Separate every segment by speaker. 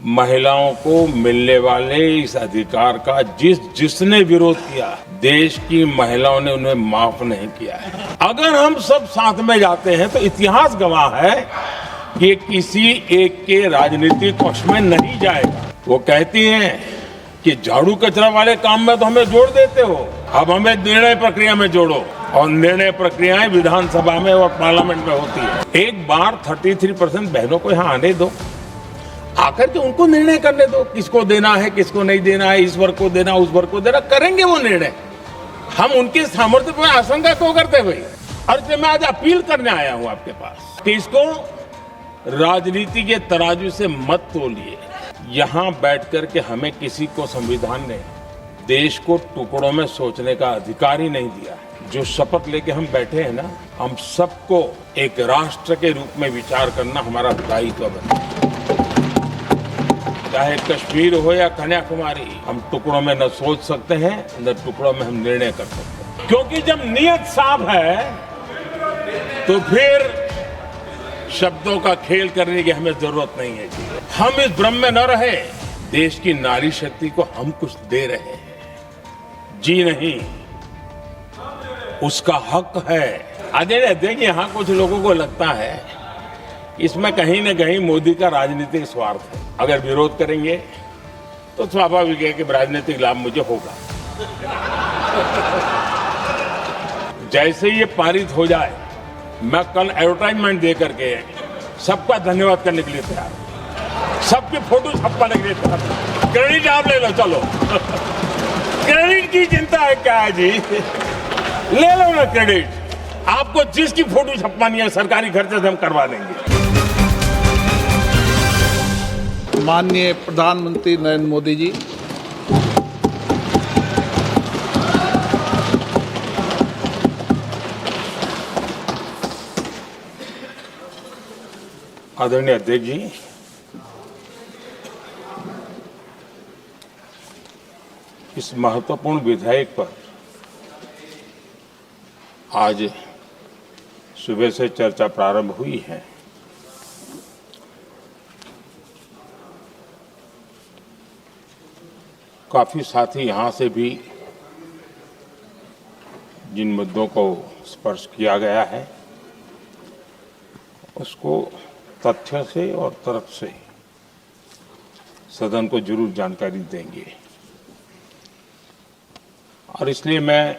Speaker 1: महिलाओं को मिलने वाले इस अधिकार का जिसने विरोध किया, देश की महिलाओं ने उन्हें माफ नहीं किया है। अगर हम सब साथ में जाते हैं तो इतिहास गवाह है कि ये किसी एक के राजनीतिक पक्ष में नहीं जाएगा। वो कहती हैं कि झाड़ू कचरा वाले काम में तो हमें जोड़ देते हो, अब हमें निर्णय प्रक्रिया में जोड़ो। और निर्णय प्रक्रियाएं विधानसभा में और पार्लियामेंट में होती है। एक बार 33% बहनों को यहाँ आने दो, आकर के उनको निर्णय करने दो, किसको देना है किसको नहीं देना है, इस वर्ग को देना उस वर्ग को देना, करेंगे वो निर्णय। हम उनके सामर्थ्य पर आशंका क्यों करते भाई? और मैं आज अपील करने आया हूं आपके पास कि इसको राजनीति के तराजू से मत तोलिए। यहां बैठ करके हमें किसी को संविधान ने देश को टुकड़ों में सोचने का अधिकार ही नहीं दिया। जो शपथ लेके हम बैठे हैं ना, हम सबको एक राष्ट्र के रूप में विचार करना हमारा दायित्व बनता है। चाहे कश्मीर हो या कन्याकुमारी, हम टुकड़ों में न सोच सकते हैं न टुकड़ों में हम निर्णय कर सकते हैं। क्योंकि जब नीयत साफ है तो फिर शब्दों का खेल करने की हमें जरूरत नहीं है। हम इस भ्रम में न रहे, देश की नारी शक्ति को हम कुछ दे रहे हैं, जी नहीं, उसका हक है। अजय देखिए, यहाँ कुछ लोगों को लगता है इसमें कहीं न कहीं मोदी का राजनीतिक स्वार्थ है। अगर विरोध करेंगे तो स्वाभाविक है कि राजनीतिक लाभ मुझे होगा। जैसे ये पारित हो जाए, मैं कल एडवर्टाइजमेंट दे करके सबका धन्यवाद करने के लिए तैयार हूं, सबकी फोटो छपवाने के लिए तैयार हूं। क्रेडिट आप ले लो, चलो। क्रेडिट की चिंता है क्या है जी? ले लो ना क्रेडिट। आपको जिसकी फोटो छपवानी है सरकारी खर्चे से हम करवा देंगे।
Speaker 2: माननीय प्रधानमंत्री नरेंद्र मोदी जी,
Speaker 1: आदरणीय अध्यक्ष जी, इस महत्वपूर्ण विधेयक पर आज सुबह से चर्चा प्रारंभ हुई है। काफी साथी यहाँ से भी जिन मुद्दों को स्पर्श किया गया है उसको तथ्य से और तर्क से सदन को जरूर जानकारी देंगे। और इसलिए मैं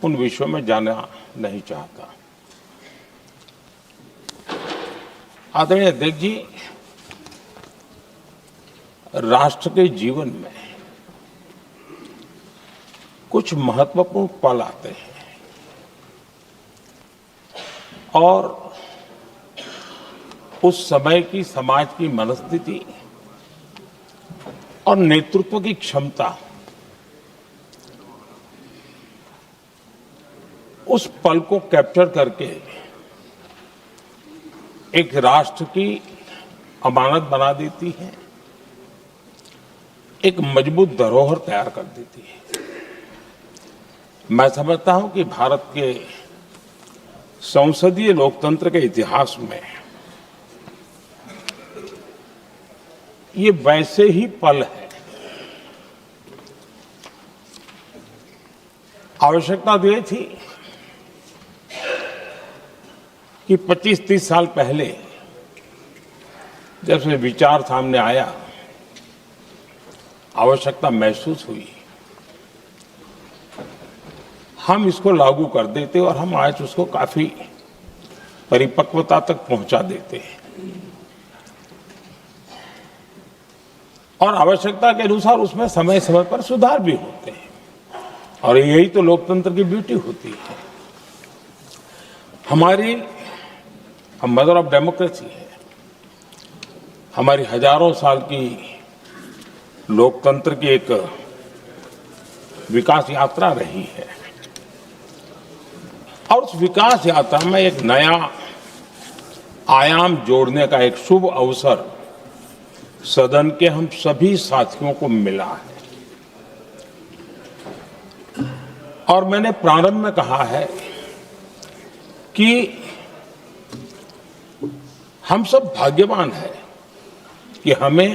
Speaker 1: उन विषयों में जाना नहीं चाहता। आदरणीय अध्यक्ष जी, राष्ट्र के जीवन में कुछ महत्वपूर्ण पल आते हैं और उस समय की समाज की मनस्थिति और नेतृत्व की क्षमता उस पल को कैप्चर करके एक राष्ट्र की अमानत बना देती है, एक मजबूत धरोहर तैयार कर देती है। मैं समझता हूं कि भारत के संसदीय लोकतंत्र के इतिहास में ये वैसे ही पल है। आवश्यकता ये थी कि 25-30 साल पहले जब से विचार सामने आया, आवश्यकता महसूस हुई, हम इसको लागू कर देते और हम आज उसको काफी परिपक्वता तक पहुंचा देते हैं। और आवश्यकता के अनुसार उसमें समय समय पर सुधार भी होते हैं। और यही तो लोकतंत्र की ब्यूटी होती है। हमारी मदर ऑफ डेमोक्रेसी है। हमारी हजारों साल की लोकतंत्र की एक विकास यात्रा रही है और उस विकास यात्रा में एक नया आयाम जोड़ने का एक शुभ अवसर सदन के हम सभी साथियों को मिला है। और मैंने प्रारंभ में कहा है कि हम सब भाग्यवान हैं कि हमें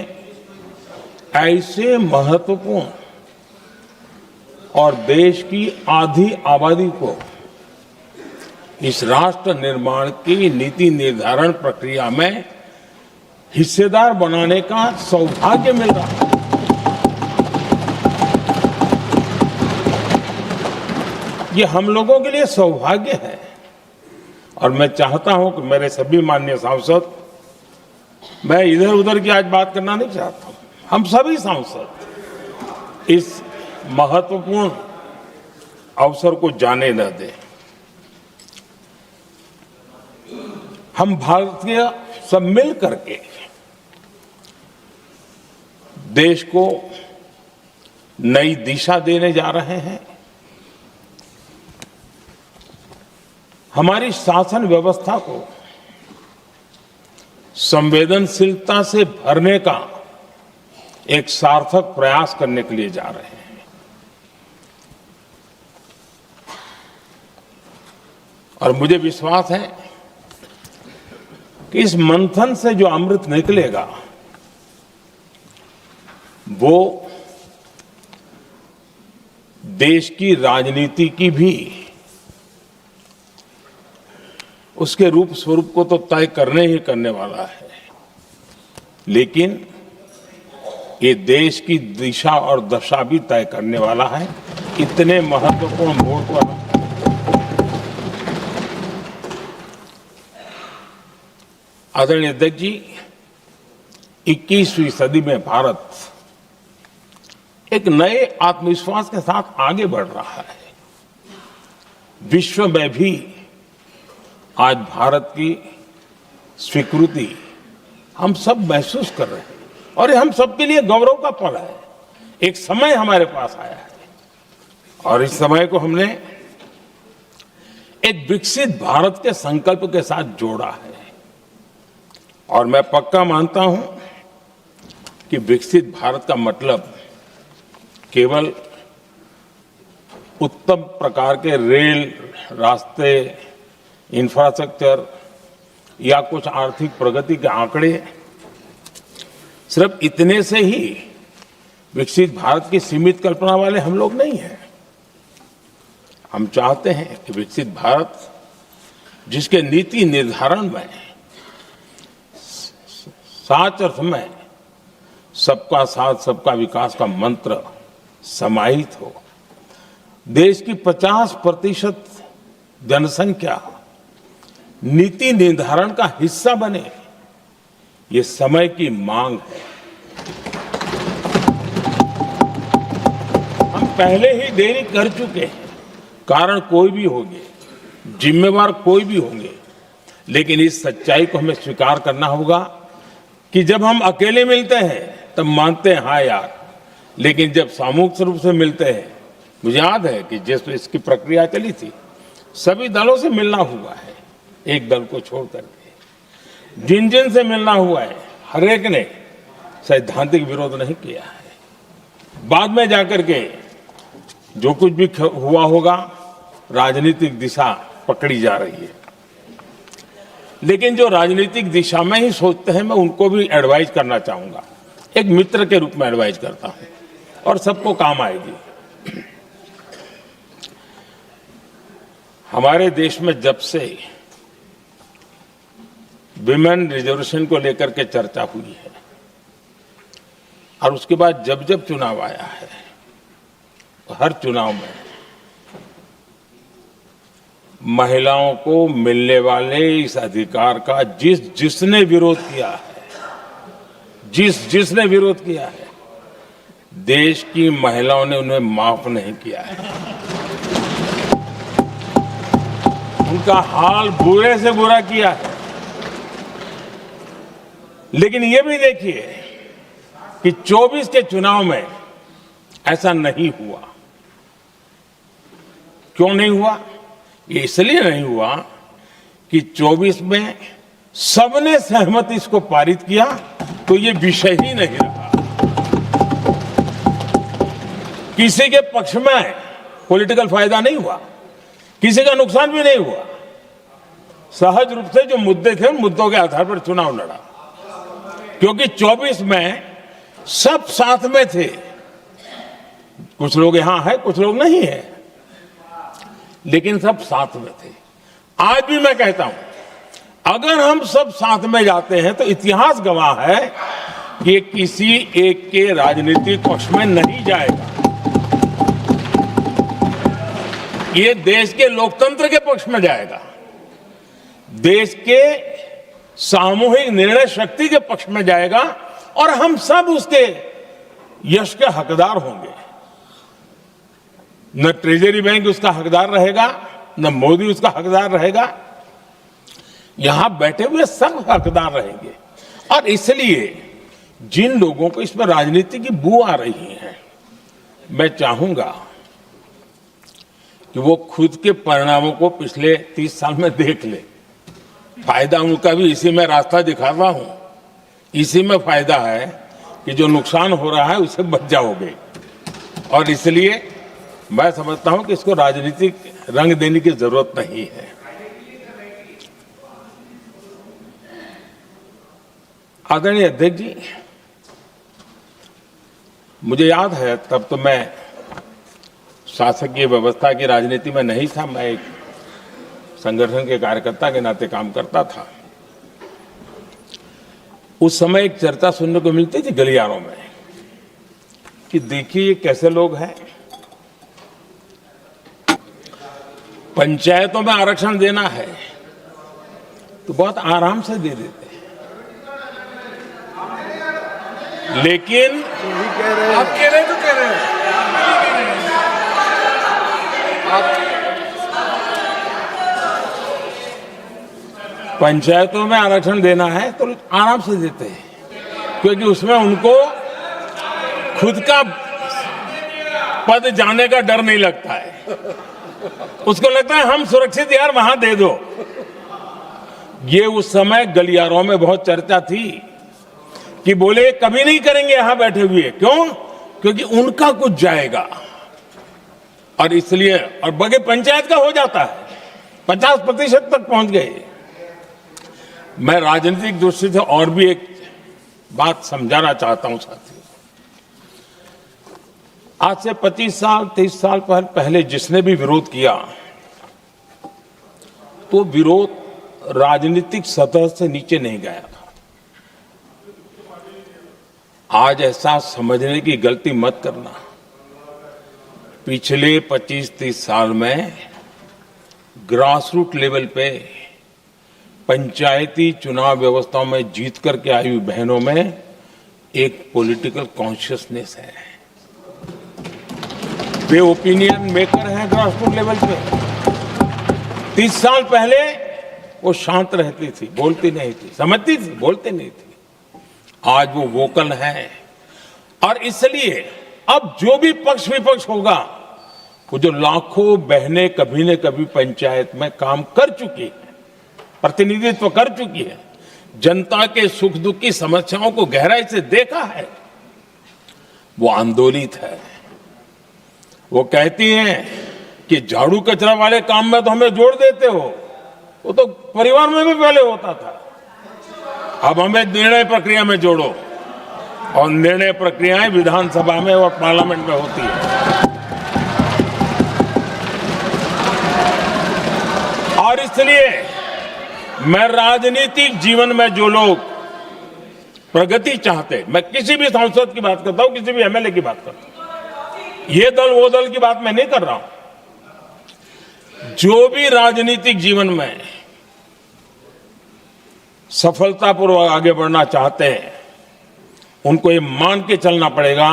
Speaker 1: ऐसे महत्वपूर्ण और देश की आधी आबादी को इस राष्ट्र निर्माण की नीति निर्धारण प्रक्रिया में हिस्सेदार बनाने का सौभाग्य मिल रहा है। ये हम लोगों के लिए सौभाग्य है और मैं चाहता हूं कि मेरे सभी माननीय सांसद, मैं इधर उधर की आज बात करना नहीं चाहता हूं, हम सभी सांसद इस महत्वपूर्ण अवसर को जाने न दें। हम भारतीय सब मिल करके देश को नई दिशा देने जा रहे हैं। हमारी शासन व्यवस्था को संवेदनशीलता से भरने का एक सार्थक प्रयास करने के लिए जा रहे हैं। और मुझे विश्वास है कि इस मंथन से जो अमृत निकलेगा वो देश की राजनीति की भी उसके रूप स्वरूप को तो तय करने ही करने वाला है, लेकिन ये देश की दिशा और दशा भी तय करने वाला है। इतने महत्वपूर्ण मोड़ पर आदरणीय अध्यक्ष जी, 21वीं सदी में भारत एक नए आत्मविश्वास के साथ आगे बढ़ रहा है। विश्व में भी आज भारत की स्वीकृति हम सब महसूस कर रहे हैं और ये हम सबके लिए गौरव का पल है। एक समय हमारे पास आया है और इस समय को हमने एक विकसित भारत के संकल्प के साथ जोड़ा है। और मैं पक्का मानता हूं कि विकसित भारत का मतलब केवल उत्तम प्रकार के रेल, रास्ते, इंफ्रास्ट्रक्चर या कुछ आर्थिक प्रगति के आंकड़े, सिर्फ इतने से ही विकसित भारत की सीमित कल्पना वाले हम लोग नहीं हैं। हम चाहते हैं कि विकसित भारत जिसके नीति निर्धारण में साच अर्थ में सबका साथ सबका विकास का मंत्र समाहित हो, देश की 50% जनसंख्या नीति निर्धारण का हिस्सा बने, ये समय की मांग है। हम पहले ही देरी कर चुके हैं, कारण कोई भी होंगे, जिम्मेवार कोई भी होंगे, लेकिन इस सच्चाई को हमें स्वीकार करना होगा कि जब हम अकेले मिलते हैं तब मानते हैं हाँ यार, लेकिन जब सामूहिक रूप से मिलते हैं, मुझे याद है कि जिस इसकी प्रक्रिया चली थी, सभी दलों से मिलना हुआ है, एक दल को छोड़ करके जिन जिन से मिलना हुआ है हर एक ने सैद्धांतिक विरोध नहीं किया है। बाद में जाकर के जो कुछ भी हुआ होगा, राजनीतिक दिशा पकड़ी जा रही है, लेकिन जो राजनीतिक दिशा में ही सोचते हैं, मैं उनको भी एडवाइज करना चाहूंगा, एक मित्र के रूप में एडवाइज करता हूं और सबको काम आएगी। हमारे देश में जब से विमेन रिजर्वेशन को लेकर के चर्चा हुई है और उसके बाद जब जब चुनाव आया है, हर चुनाव में महिलाओं को मिलने वाले इस अधिकार का जिसने विरोध किया है, जिसने विरोध किया है, देश की महिलाओं ने उन्हें माफ नहीं किया है। उनका हाल बुरे से बुरा किया है। लेकिन ये भी देखिए कि 24 के चुनाव में ऐसा नहीं हुआ। क्यों नहीं हुआ? ये इसलिए नहीं हुआ कि 24 में सबने सहमति इसको पारित किया, तो ये विषय ही नहीं रहा। किसी के पक्ष में पॉलिटिकल फायदा नहीं हुआ, किसी का नुकसान भी नहीं हुआ। सहज रूप से जो मुद्दे थे उन मुद्दों के आधार पर चुनाव लड़ा। क्योंकि 24 में सब साथ में थे। कुछ लोग यहां है, कुछ लोग नहीं है, लेकिन सब साथ में थे। आज भी मैं कहता हूं, अगर हम सब साथ में जाते हैं तो इतिहास गवाह है कि किसी एक के राजनीतिक पक्ष में नहीं जाएगा। ये देश के लोकतंत्र के पक्ष में जाएगा, देश के सामूहिक निर्णय शक्ति के पक्ष में जाएगा, और हम सब उसके यश के हकदार होंगे। न ट्रेजरी बैंक उसका हकदार रहेगा, न मोदी उसका हकदार रहेगा, यहां बैठे हुए सब हकदार रहेंगे। और इसलिए जिन लोगों को इसमें राजनीति की बू आ रही है, मैं चाहूंगा कि वो खुद के परिणामों को पिछले 30 साल में देख ले। फायदा उनका भी इसी में रास्ता दिखा रहा हूं। इसी में फायदा है कि जो नुकसान हो रहा है उससे बच जाओगे। और इसलिए मैं समझता हूं कि इसको राजनीतिक रंग देने की जरूरत नहीं है। आदरणीय अध्यक्ष जी, मुझे याद है तब तो मैं शासकीय व्यवस्था की राजनीति में नहीं था, मैं एक संगठन के कार्यकर्ता के नाते काम करता था। उस समय एक चर्चा सुनने को मिलती थी गलियारों में कि देखिए ये कैसे लोग हैं, पंचायतों में आरक्षण देना है तो बहुत आराम से दे देते हैं, लेकिन
Speaker 2: आप कह रहे हैं तो कह रहे हैं
Speaker 1: पंचायतों में आरक्षण देना है तो आराम से देते हैं, क्योंकि उसमें उनको खुद का पद जाने का डर नहीं लगता है। उसको लगता है हम सुरक्षित यार वहां दे दो। ये उस समय गलियारों में बहुत चर्चा थी कि बोले कभी नहीं करेंगे यहां बैठे हुए। क्यों? क्योंकि उनका कुछ जाएगा। और इसलिए और बगे पंचायत का हो जाता है, 50% तक पहुंच गए। मैं राजनीतिक दृष्टि से और भी एक बात समझाना चाहता हूं साथियों। आज से 25 साल 30 साल पहले जिसने भी विरोध किया तो विरोध राजनीतिक सतह से नीचे नहीं गया था। आज ऐसा समझने की गलती मत करना। पिछले 25-30 साल में ग्रास रूट लेवल पे पंचायती चुनाव व्यवस्थाओं में जीत करके आई हुई बहनों में एक पॉलिटिकल कॉन्शियसनेस है। वे ओपिनियन मेकर हैं ग्रास रूट लेवल पे। 30 साल पहले वो शांत रहती थी, बोलती नहीं थी, समझती थी, बोलती नहीं थी। आज वो वोकल है। और इसलिए अब जो भी पक्ष विपक्ष होगा, वो जो लाखों बहनें कभी न कभी पंचायत में काम कर चुकी है, प्रतिनिधित्व कर चुकी है, जनता के सुख दुख की समस्याओं को गहराई से देखा है, वो आंदोलित है। वो कहती हैं कि झाड़ू कचरा वाले काम में तो हमें जोड़ देते हो, वो तो परिवार में भी पहले होता था, अब हमें निर्णय प्रक्रिया में जोड़ो। और निर्णय प्रक्रियाएं विधानसभा में और पार्लियामेंट में होती है। और इसलिए मैं राजनीतिक जीवन में जो लोग प्रगति चाहते, मैं किसी भी सांसद की बात करता हूं, किसी भी एमएलए की बात करता हूं, ये दल वो दल की बात मैं नहीं कर रहा हूं। जो भी राजनीतिक जीवन में सफलतापूर्वक आगे बढ़ना चाहते हैं, उनको ये मान के चलना पड़ेगा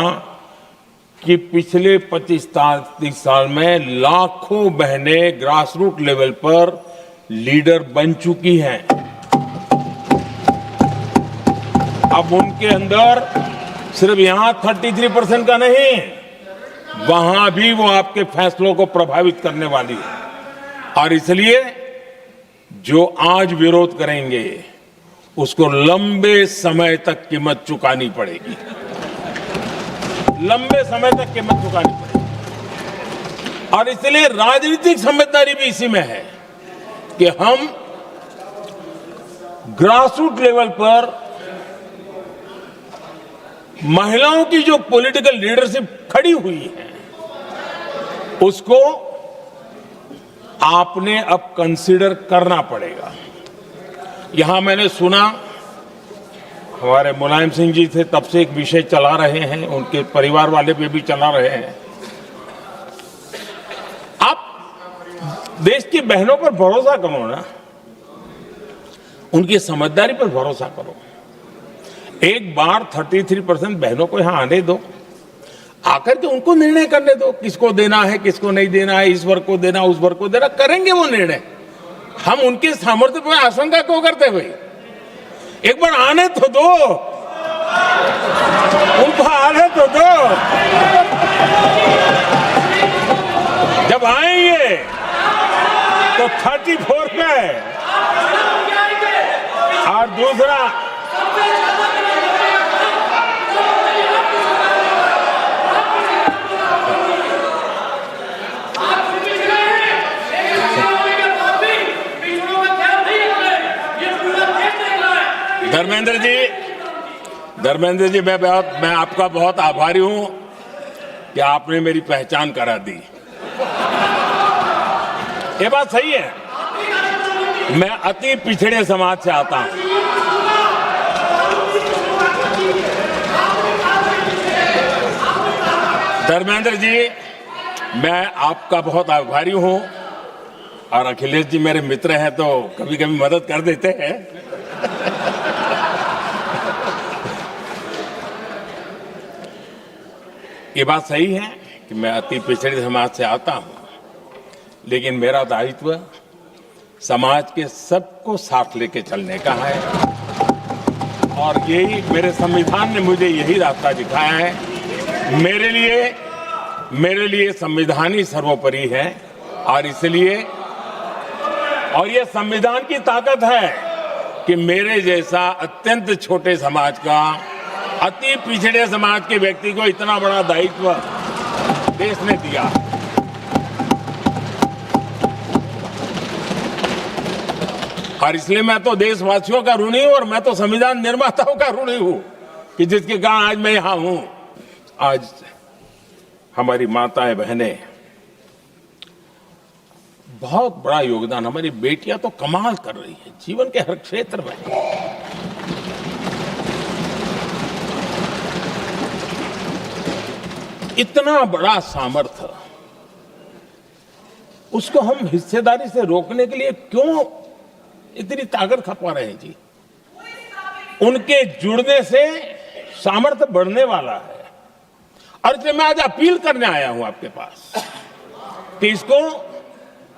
Speaker 1: कि पिछले 25-30 साल में लाखों बहनें ग्रास रूट लेवल पर लीडर बन चुकी हैं। अब उनके अंदर सिर्फ यहां 33% का नहीं, वहां भी वो आपके फैसलों को प्रभावित करने वाली है। और इसलिए जो आज विरोध करेंगे उसको लंबे समय तक कीमत चुकानी पड़ेगी, लंबे समय तक कीमत चुकानी पड़ेगी। और इसलिए राजनीतिक समझदारी भी इसी में है कि हम ग्रासरूट लेवल पर महिलाओं की जो पॉलिटिकल लीडरशिप खड़ी हुई है उसको आपने अब कंसीडर करना पड़ेगा। यहां मैंने सुना हमारे मुलायम सिंह जी थे, तब से एक विषय चला रहे हैं, उनके परिवार वाले पे भी चला रहे हैं। आप देश की बहनों पर भरोसा करो ना, उनकी समझदारी पर भरोसा करो। एक बार 33% बहनों को यहां आने दो, आकर के उनको निर्णय करने दो, किसको देना है किसको नहीं देना है, इस वर्ग को देना उस वर्ग को देना, करेंगे वो निर्णय। हम उनके सामर्थ्य पर आशंका क्यों करते भाई? एक बार आने तो दो, उनको आने तो दो। जब आएंगे तो 34 पे, और दूसरा धर्मेंद्र जी मैं आपका बहुत आभारी हूं कि आपने मेरी पहचान करा दी। ये बात सही है, मैं अति पिछड़े समाज से आता हूं। धर्मेंद्र जी, मैं आपका बहुत आभारी हूं, और अखिलेश जी मेरे मित्र हैं तो कभी कभी मदद कर देते हैं। ये बात सही है कि मैं अति पिछड़े समाज से आता हूं, लेकिन मेरा दायित्व समाज के सबको साथ लेके चलने का है, और यही मेरे संविधान ने मुझे यही रास्ता दिखाया है। मेरे लिए संविधान ही सर्वोपरि है, और इसलिए और ये संविधान की ताकत है कि मेरे जैसा अत्यंत छोटे समाज का, अति पिछड़े समाज के व्यक्ति को इतना बड़ा दायित्व देश ने दिया। और इसलिए मैं तो देशवासियों का ऋणी हूं, और मैं तो संविधान निर्माताओं का ऋणी हूं कि जिसके कारण आज मैं यहां हूं। आज हमारी माताएं बहनें बहुत बड़ा योगदान, हमारी बेटियां तो कमाल कर रही है जीवन के हर क्षेत्र में। इतना बड़ा सामर्थ्य, उसको हम हिस्सेदारी से रोकने के लिए क्यों इतनी ताकत खपा रहे हैं जी? उनके जुड़ने से सामर्थ्य बढ़ने वाला है। और इसलिए मैं आज अपील करने आया हूं आपके पास कि इसको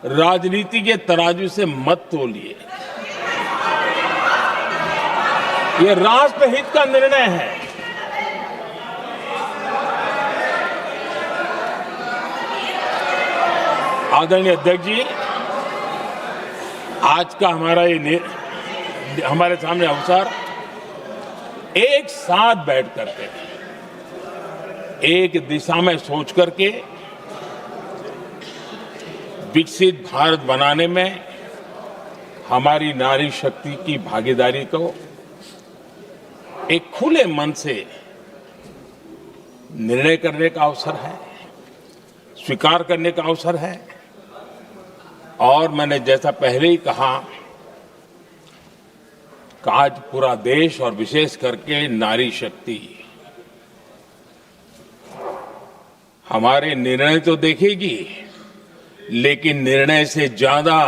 Speaker 1: राजनीति के तराजू से मत तोलिए। ये राष्ट्रहित का निर्णय है। आदरणीय अध्यक्ष जी, आज का हमारे सामने अवसर एक साथ बैठ करके एक दिशा में सोच करके विकसित भारत बनाने में हमारी नारी शक्ति की भागीदारी को एक खुले मन से निर्णय करने का अवसर है, स्वीकार करने का अवसर है। और मैंने जैसा पहले ही कहा कि आज पूरा देश और विशेष करके नारी शक्ति हमारे निर्णय तो देखेगी, लेकिन निर्णय से ज्यादा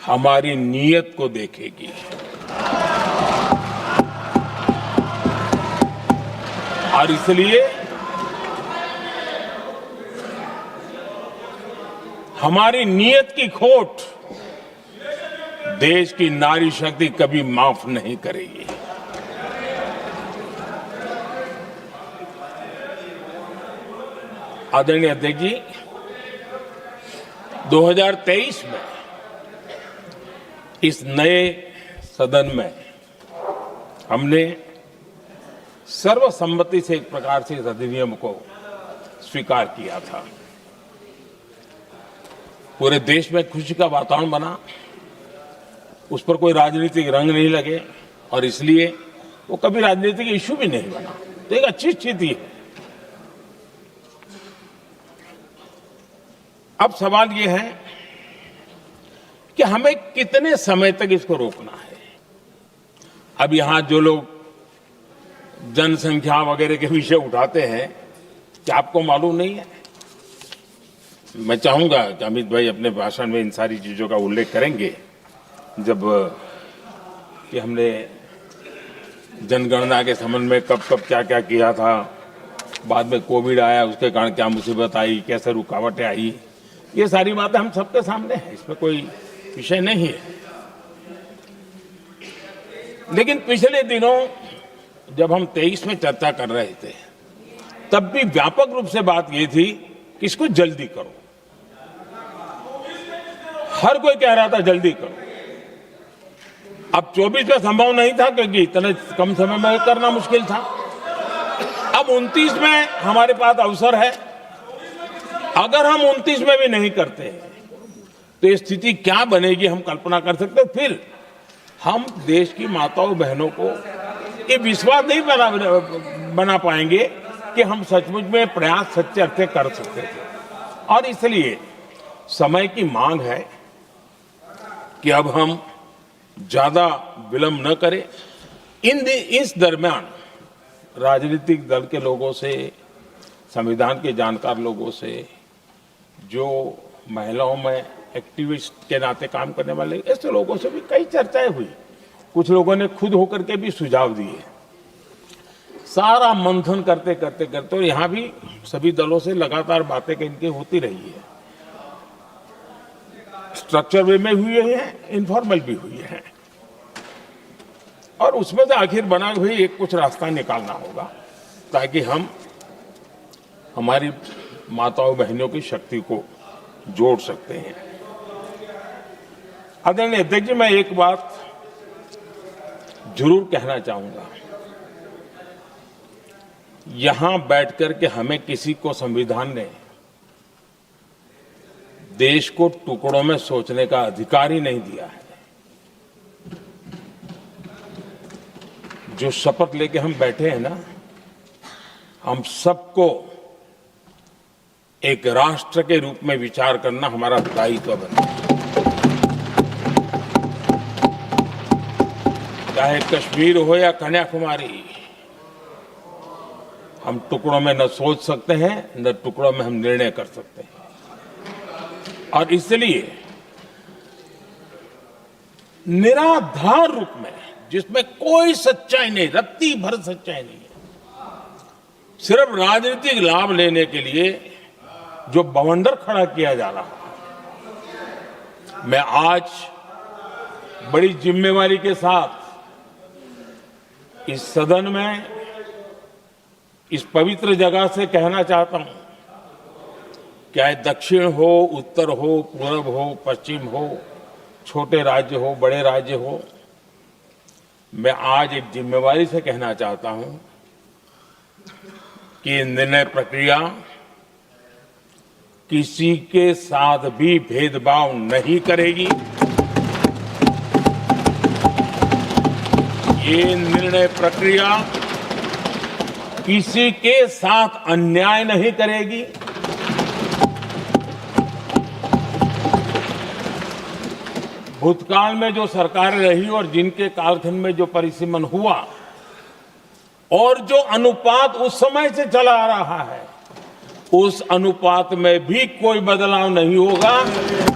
Speaker 1: हमारी नीयत को देखेगी। और इसलिए हमारी नीयत की खोट देश की नारी शक्ति कभी माफ नहीं करेगी। आदरणीय अध्यक्ष जी, 2023 में इस नए सदन में हमने सर्वसम्मति से एक प्रकार से इस अधिनियम को स्वीकार किया था। पूरे देश में खुशी का वातावरण बना, उस पर कोई राजनीतिक रंग नहीं लगे, और इसलिए वो कभी राजनीतिक इश्यू भी नहीं बना। तो एक अच्छी स्थिति है। अब सवाल ये है कि हमें कितने समय तक इसको रोकना है। अब यहां जो लोग जनसंख्या वगैरह के विषय उठाते हैं, क्या आपको मालूम नहीं है? मैं चाहूंगा कि अमित भाई अपने भाषण में इन सारी चीजों का उल्लेख करेंगे, जब कि हमने जनगणना के संबंध में कब कब क्या क्या किया था, बाद में कोविड आया, उसके कारण क्या मुसीबत आई, कैसे रुकावटें आई, ये सारी बातें हम सबके सामने हैं, इसमें कोई विषय नहीं है। लेकिन पिछले दिनों जब हम 23 में चर्चा कर रहे थे, तब भी व्यापक रूप से बात ये थी कि इसको जल्दी करो। हर कोई कह रहा था जल्दी करो। अब 24 में संभव नहीं था क्योंकि इतने कम समय में करना मुश्किल था। अब 29 में हमारे पास अवसर है। अगर हम 29 में भी नहीं करते तो ये स्थिति क्या बनेगी हम कल्पना कर सकते। फिर हम देश की माताओं बहनों को ये विश्वास नहीं बना पाएंगे कि हम सचमुच में प्रयास सच्चे अर्थ कर सकते थे। और इसलिए समय की मांग है कि अब हम ज्यादा विलंब न करें। इस दरमियान राजनीतिक दल के लोगों से, संविधान के जानकार लोगों से, जो महिलाओं में एक्टिविस्ट के नाते काम करने वाले ऐसे लोगों से भी कई चर्चाएं हुई। कुछ लोगों ने खुद होकर के भी सुझाव दिए। सारा मंथन करते करते करते, और यहां भी सभी दलों से लगातार बातें इनकी होती रही है। स्ट्रक्चर वे में हुई है, इनफॉर्मल भी हुई है, और उसमें से आखिर बना हुई एक कुछ रास्ता निकालना होगा ताकि हम हमारी माताओं बहनों की शक्ति को जोड़ सकते हैं। आदरणीय अध्यक्ष जी, मैं एक बात जरूर कहना चाहूंगा। यहां बैठकर के हमें किसी को संविधान ने देश को टुकड़ों में सोचने का अधिकार ही नहीं दिया है। जो शपथ लेके हम बैठे हैं ना, हम सबको एक राष्ट्र के रूप में विचार करना हमारा दायित्व बनता है। चाहे कश्मीर हो या कन्याकुमारी, हम टुकड़ों में न सोच सकते हैं, न टुकड़ों में हम निर्णय कर सकते हैं। और इसलिए निराधार रूप में, जिसमें कोई सच्चाई नहीं, रत्ती भर सच्चाई नहीं है, सिर्फ राजनीतिक लाभ लेने के लिए जो बवंडर खड़ा किया जा रहा है, मैं आज बड़ी जिम्मेवारी के साथ इस सदन में, इस पवित्र जगह से कहना चाहता हूं, चाहे दक्षिण हो, उत्तर हो, पूर्व हो, पश्चिम हो, छोटे राज्य हो, बड़े राज्य हो, मैं आज एक जिम्मेवारी से कहना चाहता हूं कि निर्णय प्रक्रिया किसी के साथ भी भेदभाव नहीं करेगी। ये निर्णय प्रक्रिया किसी के साथ अन्याय नहीं करेगी। भूतकाल में जो सरकारें रही और जिनके कालखंड में जो परिसीमन हुआ और जो अनुपात उस समय से चला आ रहा है, उस अनुपात में भी कोई बदलाव नहीं होगा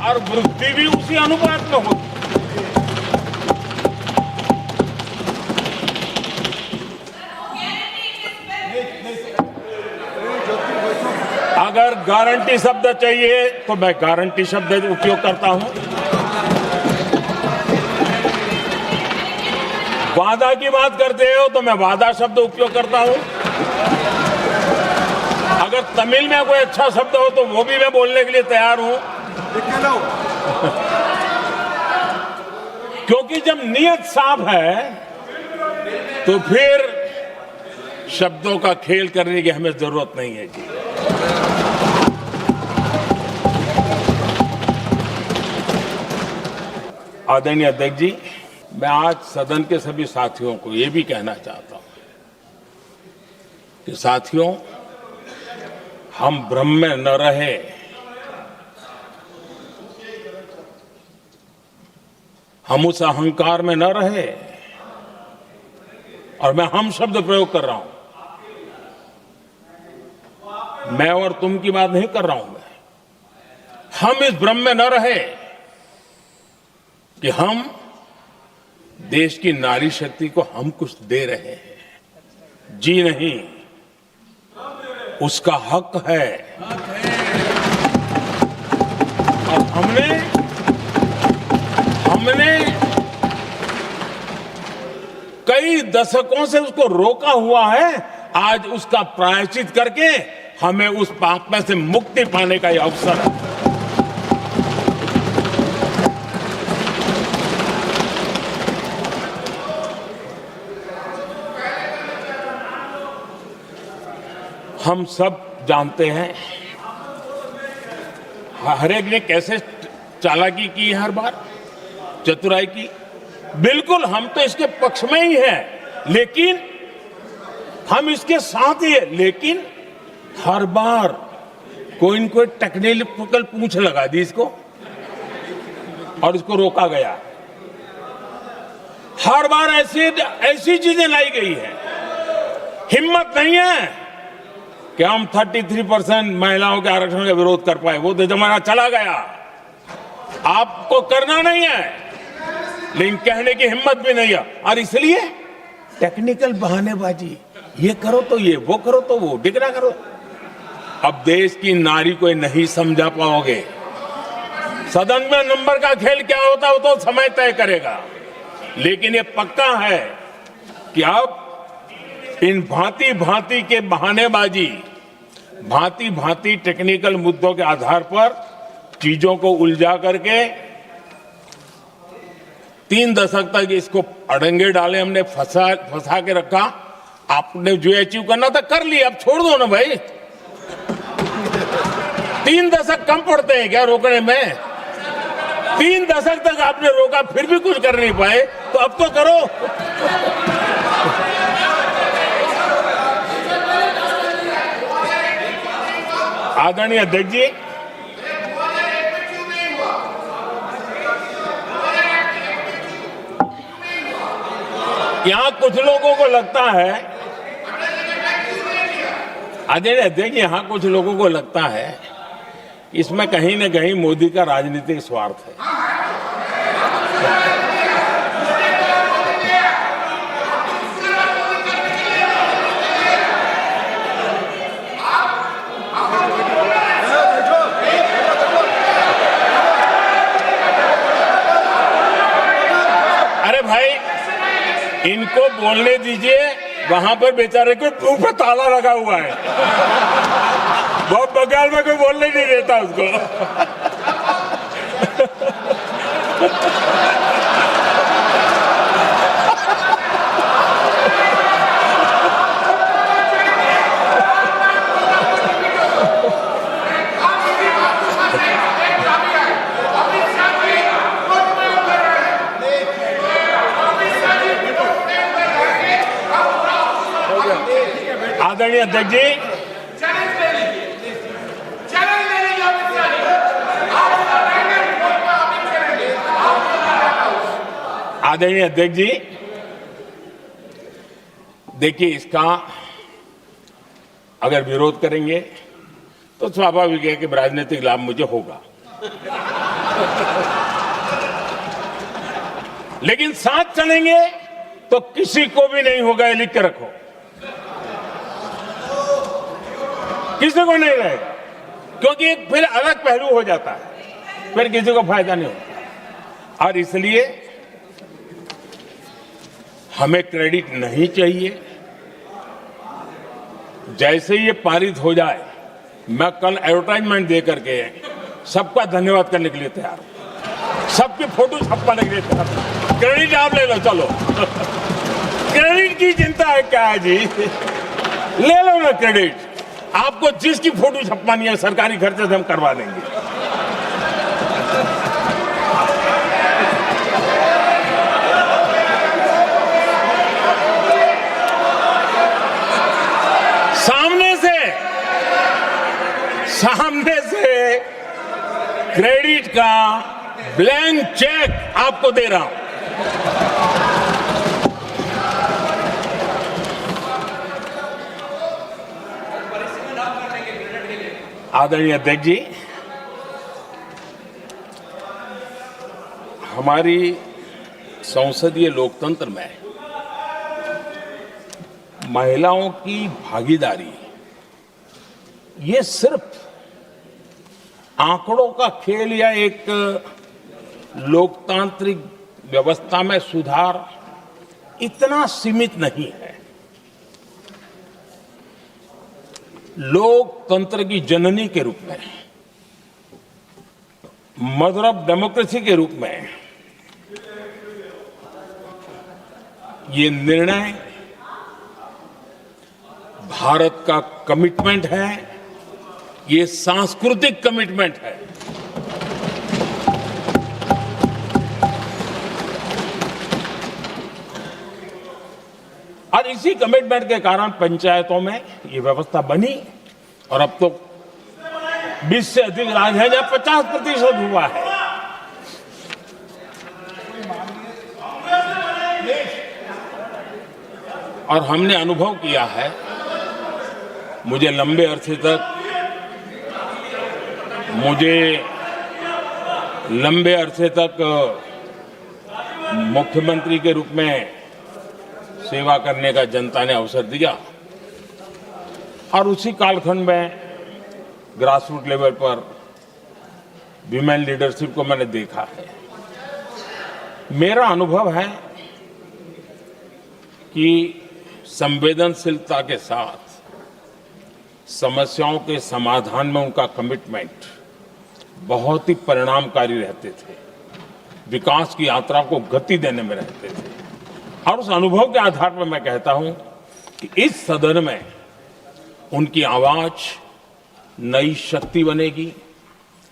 Speaker 1: और वृद्धि भी उसी अनुपात में होगी। अगर गारंटी शब्द चाहिए तो मैं गारंटी शब्द उपयोग करता हूं। वादा की बात करते हो तो मैं वादा शब्द उपयोग करता हूं। अगर तमिल में कोई अच्छा शब्द हो तो वो भी मैं बोलने के लिए तैयार हूं। क्योंकि जब नियत साफ है तो फिर शब्दों का खेल करने की हमें जरूरत नहीं है जी। आदरणीय अध्यक्ष जी, मैं आज सदन के सभी साथियों को ये भी कहना चाहता हूं कि साथियों, हम भ्रम में न रहे, हम उस अहंकार में न रहे, और मैं हम शब्द प्रयोग कर रहा हूं, मैं और तुम की बात नहीं कर रहा हूं। मैं हम इस भ्रम में न रहे कि हम देश की नारी शक्ति को हम कुछ दे रहे हैं। जी नहीं, उसका हक है। और हमने कई दशकों से उसको रोका हुआ है। आज उसका प्रायश्चित करके हमें उस पाप में से मुक्ति पाने का यह अवसर है। हम सब जानते हैं हर एक ने कैसे चालाकी की है, हर बार चतुराई की। बिल्कुल हम तो इसके पक्ष में ही हैं, लेकिन हम इसके साथ ही हैं, लेकिन हर बार कोई न कोई टेक्निकल पूंछ लगा दी इसको और इसको रोका गया। हर बार ऐसी चीजें लाई गई है। हिम्मत नहीं है कि हम 33% महिलाओं के आरक्षण का विरोध कर पाए। वो तो जमाना चला गया, आपको करना नहीं है, लेकिन कहने की हिम्मत भी नहीं है। और इसलिए टेक्निकल बहानेबाजी, ये करो तो ये, वो करो तो वो, डिगरा करो। अब देश की नारी को नहीं समझा पाओगे। सदन में नंबर का खेल क्या होता है वो तो समय तय करेगा, लेकिन ये पक्का है कि अब इन भांति भांति के बहानेबाजी, भांति भांति टेक्निकल मुद्दों के आधार पर चीजों को उलझा करके 3 दशक तक इसको अड़ंगे डाले हमने, फंसा के रखा। आपने जो अचीव करना था कर लिया, अब छोड़ दो ना भाई। 3 दशक कम पड़ते हैं क्या रोकने में? 3 दशक तक आपने रोका, फिर भी कुछ कर नहीं पाए, तो अब तो करो। आदरणीय अध्यक्ष जी, यहां कुछ लोगों को लगता है, आदरणीय अध्यक्ष, यहां कुछ लोगों को लगता है इसमें कहीं न कहीं मोदी का राजनीतिक स्वार्थ है। अरे भाई, इनको बोलने दीजिए। वहां पर बेचारे को मुंह पे ताला लगा हुआ है, बहुत बगल में कोई बोलने नहीं देता उसको। आदरणीय अध्यक्ष जी, आदरणीय अध्यक्ष जी, देखिए, इसका अगर विरोध करेंगे तो स्वाभाविक है कि राजनीतिक लाभ मुझे होगा, लेकिन साथ चलेंगे तो किसी को भी नहीं होगा, ये लिख के रखो। किसी को नहीं रहेगा, क्योंकि एक फिर अलग पहलू हो जाता है, फिर किसी को फायदा नहीं होता। और इसलिए हमें क्रेडिट नहीं चाहिए। जैसे ये पारित हो जाए, मैं कल एडवर्टाइजमेंट दे करके सबका धन्यवाद करने के लिए तैयार हूं, सबकी फोटो छपवाने के लिए तैयार हूं। क्रेडिट आप ले लो, चलो। क्रेडिट की चिंता है क्या है जी, ले लो ना क्रेडिट। आपको जिसकी फोटो छपवानी है सरकारी खर्चे से हम करवा देंगे। सामने से क्रेडिट का ब्लैंक चेक आपको दे रहा हूं। आदरणीय अध्यक्ष जी, हमारी संसदीय लोकतंत्र में महिलाओं की भागीदारी ये सिर्फ आंकड़ों का खेल या एक लोकतांत्रिक व्यवस्था में सुधार इतना सीमित नहीं है। लोकतंत्र की जननी के रूप में, मदर ऑफ डेमोक्रेसी के रूप में ये निर्णय भारत का कमिटमेंट है, ये सांस्कृतिक कमिटमेंट है। और इसी कमिटमेंट के कारण पंचायतों में ये व्यवस्था बनी और अब तो 20 से अधिक राज्य है जहां 50% हुआ है। और हमने अनुभव किया है, मुझे लंबे अरसे तक मुख्यमंत्री के रूप में सेवा करने का जनता ने अवसर दिया और उसी कालखंड में ग्रास रूट लेवल पर विमेन लीडरशिप को मैंने देखा है। मेरा अनुभव है कि संवेदनशीलता के साथ समस्याओं के समाधान में उनका कमिटमेंट बहुत ही परिणामकारी रहते थे, विकास की यात्रा को गति देने में रहते थे। और उस अनुभव के आधार पर मैं कहता हूं कि इस सदन में उनकी आवाज नई शक्ति बनेगी,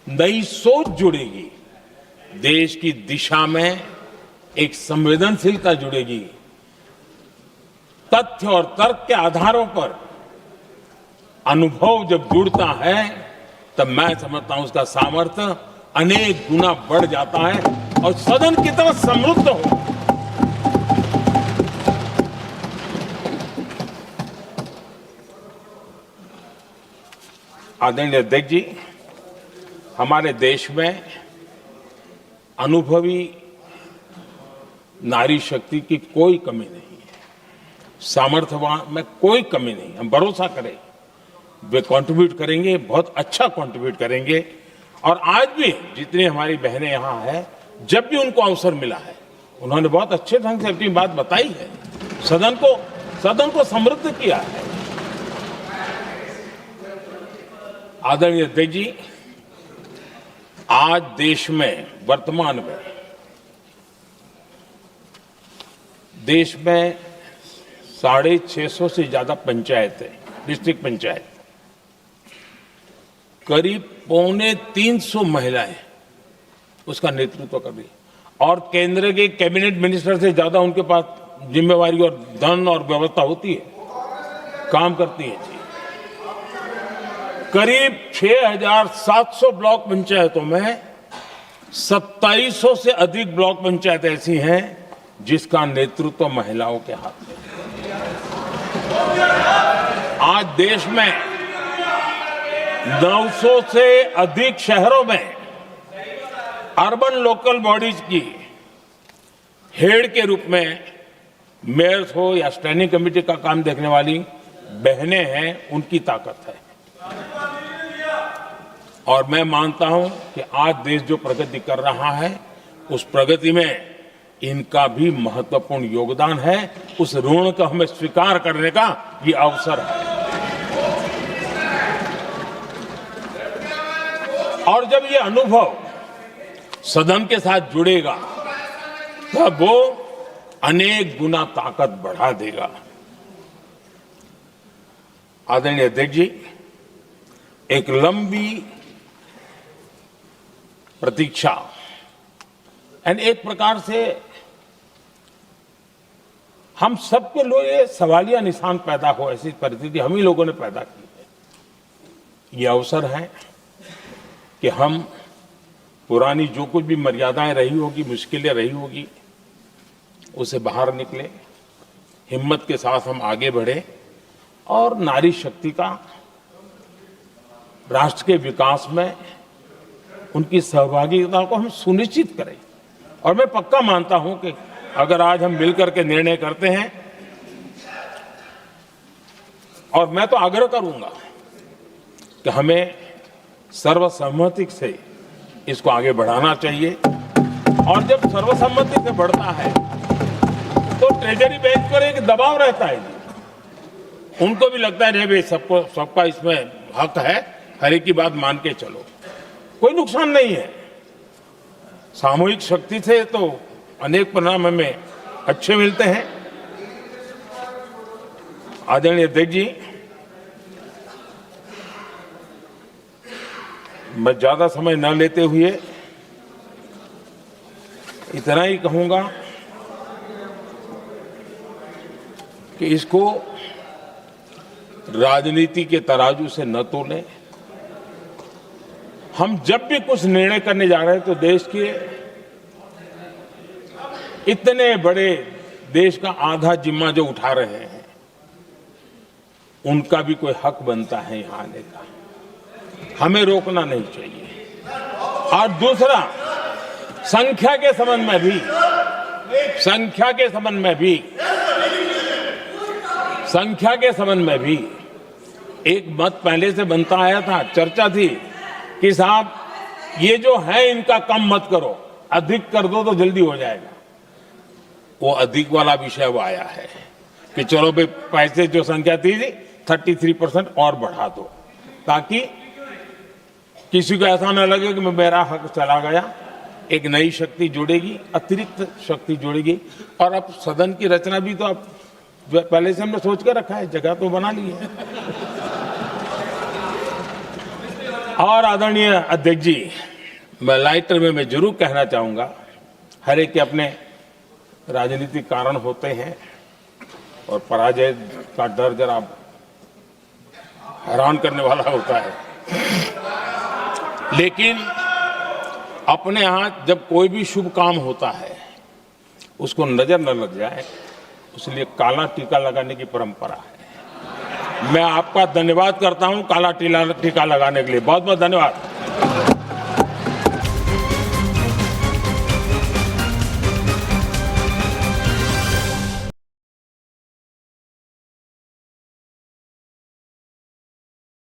Speaker 1: नई सोच जुड़ेगी, देश की दिशा में एक संवेदनशीलता जुड़ेगी। तथ्य और तर्क के आधारों पर अनुभव जब जुड़ता है तब मैं समझता हूं उसका सामर्थ्य अनेक गुना बढ़ जाता है और सदन कितना समृद्ध हो। आदरणीय अध्यक्ष जी, हमारे देश में अनुभवी नारी शक्ति की कोई कमी नहीं है, सामर्थ्यवान में कोई कमी नहीं। हम भरोसा करें वे कंट्रीब्यूट करेंगे, बहुत अच्छा कंट्रीब्यूट करेंगे। और आज भी जितनी हमारी बहनें यहाँ हैं, जब भी उनको अवसर मिला है उन्होंने बहुत अच्छे ढंग से अपनी बात बताई है, सदन को समृद्ध किया है। आदरणीय अध्यक्ष जी, आज देश में वर्तमान में देश में 650 से ज्यादा पंचायतें, डिस्ट्रिक्ट पंचायत, करीब 250 महिलाएं उसका नेतृत्व कर रही और केंद्र के कैबिनेट मिनिस्टर से ज्यादा उनके पास जिम्मेवारी और धन और व्यवस्था होती है, काम करती है जी। करीब 6,700 ब्लॉक पंचायतों में 2700 से अधिक ब्लॉक पंचायत ऐसी हैं जिसका नेतृत्व महिलाओं के हाथ में है। आज देश में 900 से अधिक शहरों में अर्बन लोकल बॉडीज की हेड के रूप में मेयर्स हो या स्टैंडिंग कमेटी का काम देखने वाली बहनें हैं, उनकी ताकत है। और मैं मानता हूं कि आज देश जो प्रगति कर रहा है उस प्रगति में इनका भी महत्वपूर्ण योगदान है। उस ऋण को हमें स्वीकार करने का ये अवसर है। और जब ये अनुभव सदन के साथ जुड़ेगा तब वो अनेक गुना ताकत बढ़ा देगा। आदरणीय अध्यक्ष जी, एक लंबी प्रतीक्षा एंड एक प्रकार से हम सबके लिए सवालिया निशान पैदा हो, ऐसी परिस्थिति हम ही लोगों ने पैदा की है। ये अवसर है कि हम पुरानी जो कुछ भी मर्यादाएं रही होगी, मुश्किलें रही होगी, उसे बाहर निकले, हिम्मत के साथ हम आगे बढ़े और नारी शक्ति का राष्ट्र के विकास में उनकी सहभागिता को हम सुनिश्चित करें। और मैं पक्का मानता हूं कि अगर आज हम मिलकर के निर्णय करते हैं, और मैं तो आग्रह करूंगा कि हमें सर्वसम्मति से इसको आगे बढ़ाना चाहिए। और जब सर्वसम्मति से बढ़ता है तो ट्रेजरी बेंच पर एक दबाव रहता है जी। उनको भी लगता है भाई सबका इसमें हक है, हर एक की बात मान के चलो, कोई नुकसान नहीं है। सामूहिक शक्ति से तो अनेक परिणाम हमें अच्छे मिलते हैं। आदरणीय अध्यक्ष जी, मैं ज्यादा समय न लेते हुए इतना ही कहूंगा कि इसको राजनीति के तराजू से न तोलें। हम जब भी कुछ निर्णय करने जा रहे हैं तो देश के इतने बड़े देश का आधा जिम्मा जो उठा रहे हैं, उनका भी कोई हक बनता है यहां आने का। हमें रोकना नहीं चाहिए। और दूसरा, संख्या के संबंध में भी एक मत पहले से बनता आया था, चर्चा थी कि साहब ये जो है इनका कम मत करो, अधिक कर दो तो जल्दी हो जाएगा। वो अधिक वाला विषय वो आया है कि चलो भाई पैसे जो संख्या थी 33% और बढ़ा दो, ताकि किसी को ऐसा न लगे कि मेरा हक चला गया। एक नई शक्ति जुड़ेगी, अतिरिक्त शक्ति जुड़ेगी। और अब सदन की रचना भी तो अब पहले से हमने सोच कर रखा है, जगह तो बना ली है। और आदरणीय अध्यक्ष जी, मैं लाइटर में मैं जरूर कहना चाहूंगा, हर एक के अपने राजनीतिक कारण होते हैं और पराजय का डर जरा हैरान करने वाला होता है। लेकिन अपने यहां जब कोई भी शुभ काम होता है उसको नजर न लग जाए, इसलिए काला टीका लगाने की परंपरा है। मैं आपका धन्यवाद करता हूं काला टीका लगाने के लिए। बहुत बहुत धन्यवाद।